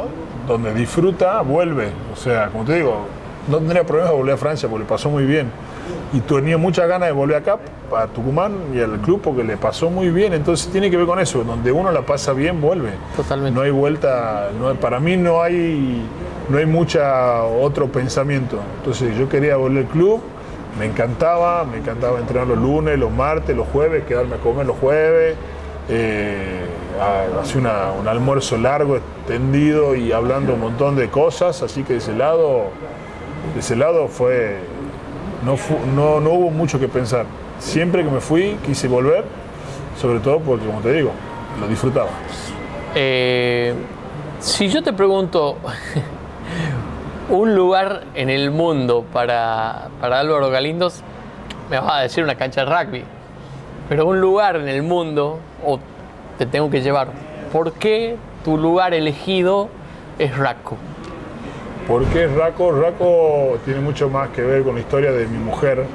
donde disfruta, vuelve. O sea, como te digo, no tendría problemas de volver a Francia porque le pasó muy bien. Y tenía muchas ganas de volver acá, a Tucumán y al club, porque le pasó muy bien. Entonces, tiene que ver con eso. Donde uno la pasa bien, vuelve. Totalmente. No hay vuelta. Para mí no hay mucha otro pensamiento. Entonces, yo quería volver al club. Me encantaba entrenar los lunes, los martes, los jueves, quedarme a comer los jueves, hacer un almuerzo largo, extendido y hablando un montón de cosas, así que de ese lado no hubo mucho que pensar. Siempre que me fui quise volver, sobre todo porque, como te digo, lo disfrutaba. Si yo te pregunto, Un lugar en el mundo para Álvaro Galindos, me vas a decir una cancha de rugby, pero un lugar en el mundo, o te tengo que llevar. ¿Por qué tu lugar elegido es Raco? ¿Por qué Raco? Raco tiene mucho más que ver con la historia de mi mujer.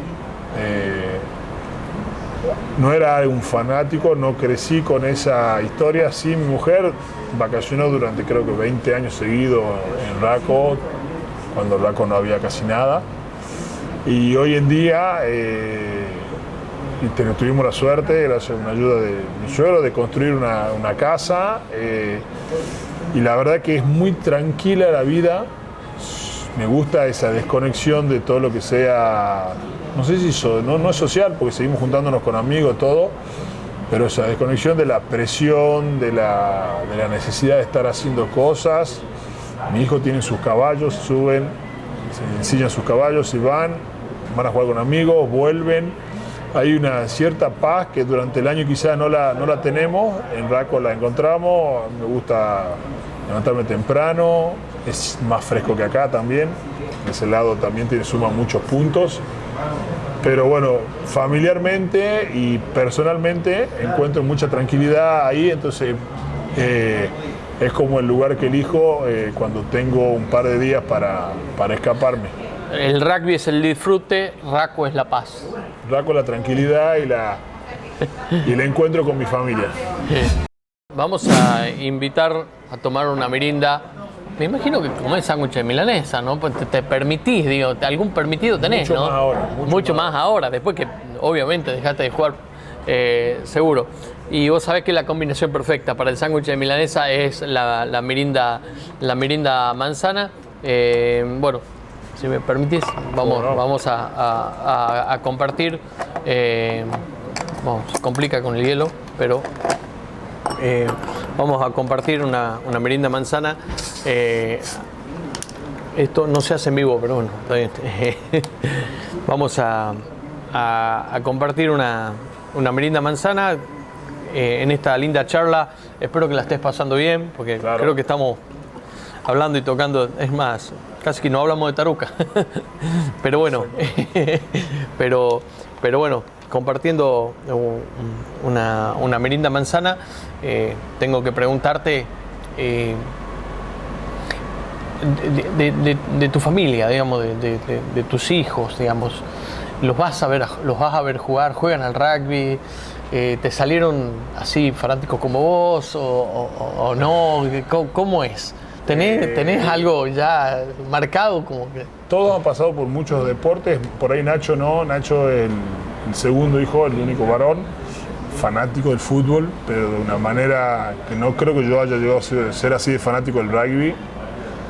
No era un fanático, no crecí con esa historia. Sí, mi mujer vacacionó durante creo que 20 años seguidos en Raco, cuando en Raco no había casi nada. Y hoy en día tuvimos la suerte, gracias a una ayuda de mi suegro, de construir una casa. Y la verdad que es muy tranquila la vida. Me gusta esa desconexión de todo lo que sea, no sé si no es social, porque seguimos juntándonos con amigos, todo, pero esa desconexión de la presión, de la necesidad de estar haciendo cosas. Mi hijo tiene sus caballos, suben, se ensillan sus caballos y van a jugar con amigos, vuelven. Hay una cierta paz que durante el año quizás no la tenemos, en Raco la encontramos. Me gusta levantarme temprano, es más fresco que acá también, ese lado también suma muchos puntos, pero bueno, familiarmente y personalmente encuentro mucha tranquilidad ahí, entonces es como el lugar que elijo cuando tengo un par de días para escaparme. El rugby es el disfrute, Raco es la paz. Raco es la tranquilidad y el encuentro con mi familia. Vamos a invitar a tomar una merienda. Me imagino que comés sándwich de milanesa, ¿no? Pues te permitís, digo, algún permitido tenés, mucho ¿no? Más ahora, mucho más ahora, después que obviamente dejaste de jugar, seguro. Y vos sabés que la combinación perfecta para el sándwich de milanesa es la merienda manzana. Bueno, si me permitís, vamos a compartir. Se complica con el hielo, pero vamos a compartir una merienda manzana. Esto no se hace en vivo, pero bueno, está bien. Vamos a compartir una merienda manzana en esta linda charla. Espero que la estés pasando bien, porque claro, creo que estamos hablando y tocando, es más, casi que no hablamos de taruca. Pero bueno, pero bueno, compartiendo una merienda manzana, tengo que preguntarte de tu familia, digamos, de tus hijos, digamos. Los vas a ver jugar, juegan al rugby, ¿te salieron así fanáticos como vos o no? ¿Cómo es? ¿Tenés algo ya marcado? Como que... Todos han pasado por muchos deportes, por ahí Nacho no, Nacho es el segundo hijo, el único varón, fanático del fútbol, pero de una manera que no creo que yo haya llegado a ser así de fanático del rugby.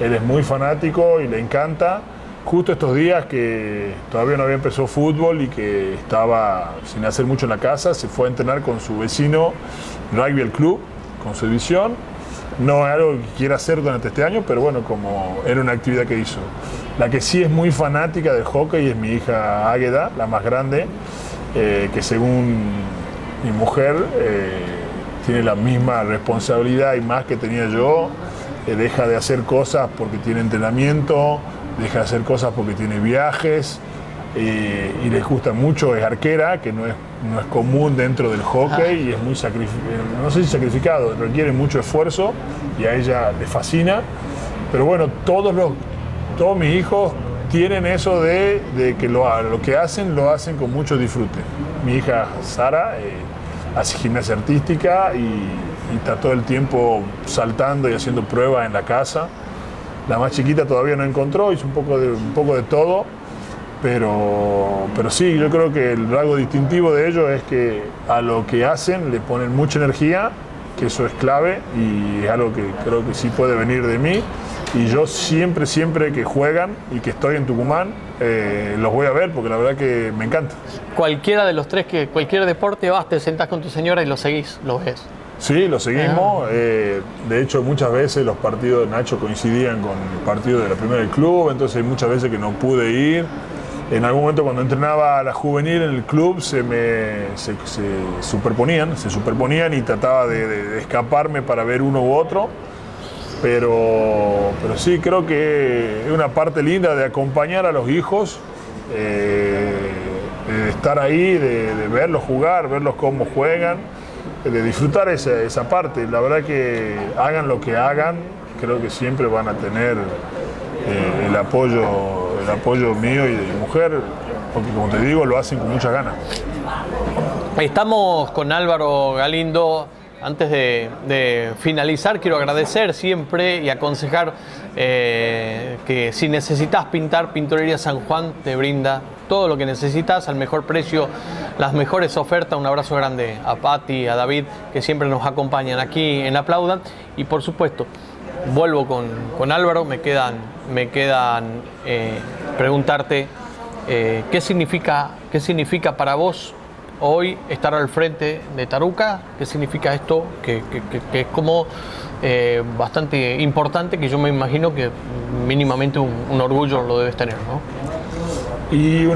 Él es muy fanático y le encanta. Justo estos días que todavía no había empezado fútbol y que estaba sin hacer mucho en la casa, se fue a entrenar con su vecino Rugby al Club, con su división. No es algo que quiera hacer durante este año, pero bueno, como era una actividad que hizo. La que sí es muy fanática del hockey es mi hija Águeda, la más grande, que según mi mujer tiene la misma responsabilidad y más que tenía yo. Deja de hacer cosas porque tiene entrenamiento, deja de hacer cosas porque tiene viajes y les gusta mucho, es arquera, que no es común dentro del hockey y es muy no sé si sacrificado, requiere mucho esfuerzo y a ella le fascina. Pero bueno, todos mis hijos tienen eso de que lo que hacen, lo hacen con mucho disfrute. Mi hija Sara hace gimnasia artística y está todo el tiempo saltando y haciendo pruebas en la casa. La más chiquita todavía no encontró, hizo un poco de todo, pero sí, yo creo que el rasgo distintivo de ellos es que a lo que hacen le ponen mucha energía, que eso es clave y es algo que creo que sí puede venir de mí. Y yo siempre que juegan y que estoy en Tucumán, los voy a ver porque la verdad que me encanta. Cualquiera de los tres, cualquier deporte vas, te sentás con tu señora y lo seguís, lo ves. Sí, lo seguimos. De hecho, muchas veces los partidos de Nacho coincidían con el partido de la primera del club, entonces hay muchas veces que no pude ir. En algún momento cuando entrenaba a la juvenil en el club se superponían y trataba de escaparme para ver uno u otro. pero sí creo que es una parte linda de acompañar a los hijos, de estar ahí, de verlos jugar, verlos cómo juegan, de disfrutar esa parte. La verdad que hagan lo que hagan, creo que siempre van a tener el apoyo mío y de mi mujer, porque como te digo, lo hacen con muchas ganas. Estamos con Álvaro Galindo. Antes de finalizar, quiero agradecer siempre y aconsejar que si necesitas pintar, Pinturería San Juan te brinda todo lo que necesitas al mejor precio, las mejores ofertas. Un abrazo grande a Pati, a David, que siempre nos acompañan aquí en Aplaudan. Y por supuesto, vuelvo con Álvaro, me quedan preguntarte qué significa para vos hoy estar al frente de Taruca. ¿Qué significa esto? Que es como bastante importante, que yo me imagino que mínimamente un orgullo lo debes tener, ¿no? Y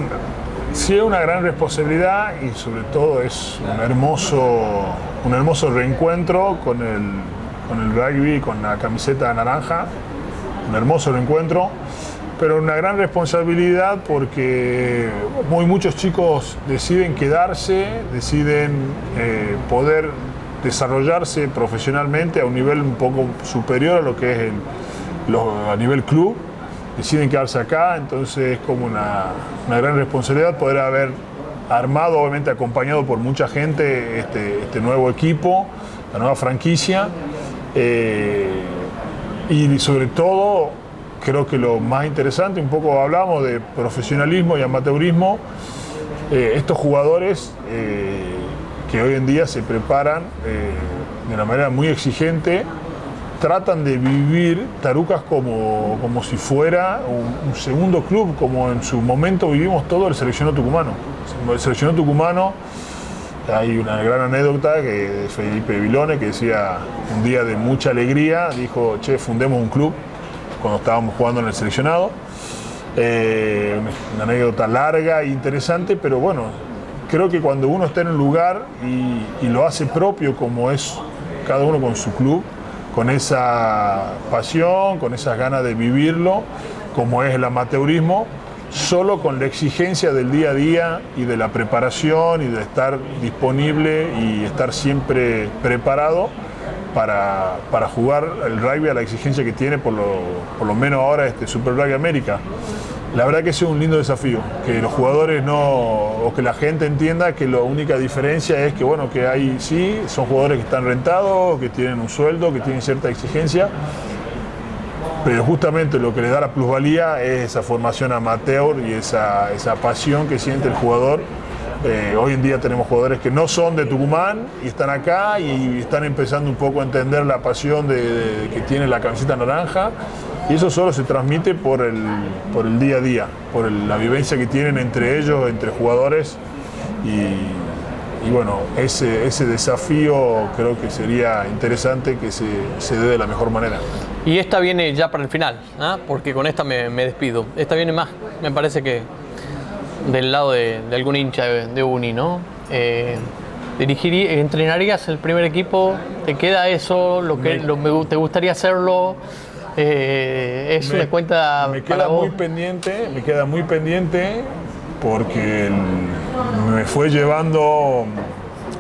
sí es una gran responsabilidad y sobre todo es un hermoso reencuentro con el rugby, con la camiseta naranja, un hermoso reencuentro, pero una gran responsabilidad porque muchos chicos deciden quedarse, deciden poder desarrollarse profesionalmente a un nivel un poco superior a lo que es a nivel club, deciden quedarse acá, entonces es como una gran responsabilidad poder haber armado, obviamente acompañado por mucha gente, este nuevo equipo, la nueva franquicia, y sobre todo creo que lo más interesante, un poco hablamos de profesionalismo y amateurismo, estos jugadores que hoy en día se preparan de una manera muy exigente, tratan de vivir Tarucas como si fuera un segundo club, como en su momento vivimos todo el seleccionado tucumano. El seleccionado tucumano, hay una gran anécdota de Felipe Vilone que decía, un día de mucha alegría, dijo, che, fundemos un club, cuando estábamos jugando en el seleccionado. Una anécdota larga e interesante, pero bueno, creo que cuando uno está en un lugar y lo hace propio, como es cada uno con su club, con esa pasión, con esas ganas de vivirlo, como es el amateurismo, solo con la exigencia del día a día y de la preparación y de estar disponible y estar siempre preparado para jugar el rugby a la exigencia que tiene, por lo menos ahora este Super Rugby América. La verdad que ese es un lindo desafío, que los jugadores o que la gente entienda que la única diferencia es que, bueno, que hay sí, son jugadores que están rentados, que tienen un sueldo, que tienen cierta exigencia, pero justamente lo que le da la plusvalía es esa formación amateur y esa pasión que siente el jugador. Hoy en día tenemos jugadores que no son de Tucumán y están acá y están empezando un poco a entender la pasión que tiene la camiseta naranja, y eso solo se transmite por el día a día, por la vivencia que tienen entre ellos, entre jugadores, y bueno, ese desafío creo que sería interesante que se dé de la mejor manera. Y esta viene ya para el final, ¿eh? Porque con esta me despido. Esta viene más, me parece que del lado de algún hincha de Uni, ¿no? ¿Entrenarías el primer equipo? ¿Te queda eso? ¿Te gustaría hacerlo? Una cuenta me queda muy pendiente porque me fue llevando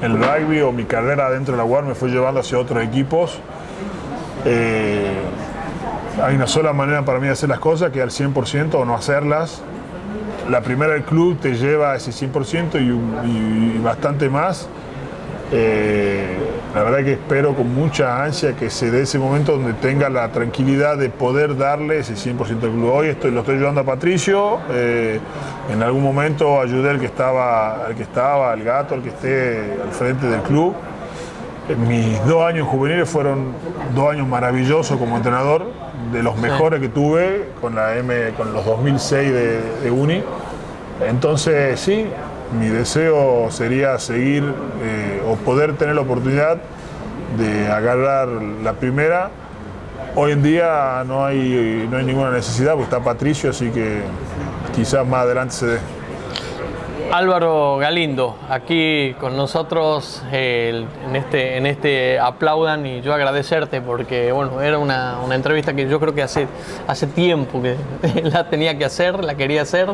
el rugby, o mi carrera dentro de la UAR me fue llevando hacia otros equipos. Hay una sola manera para mí de hacer las cosas, que al 100% o no hacerlas. La primera del club te lleva a ese 100% y bastante más. La verdad que espero con mucha ansia que se dé ese momento donde tenga la tranquilidad de poder darle ese 100% al club. Hoy lo estoy ayudando a Patricio, en algún momento ayudé al que estaba, al Gato, al que esté al frente del club. Mis 2 años juveniles fueron 2 años maravillosos como entrenador, de los mejores que tuve con los 2006 de Uni. Entonces sí, mi deseo sería seguir o poder tener la oportunidad de agarrar la primera. Hoy en día no hay ninguna necesidad porque está Patricio, así que quizás más adelante se dé. Álvaro Galindo, aquí con nosotros en este Aplaudan, y yo agradecerte porque bueno, era una entrevista que yo creo que hace tiempo que la tenía que hacer, la quería hacer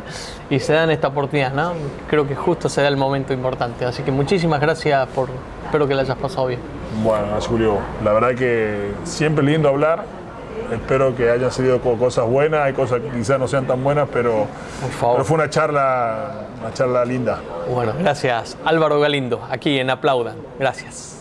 y se da en esta oportunidad, ¿no? Creo que justo se da el momento importante, así que muchísimas gracias espero que la hayas pasado bien. Bueno, Julio, la verdad que siempre lindo hablar. Espero que hayan salido cosas buenas, hay cosas que quizás no sean tan buenas, pero fue una charla linda. Bueno, gracias Álvaro Galindo, aquí en Aplaudan. Gracias.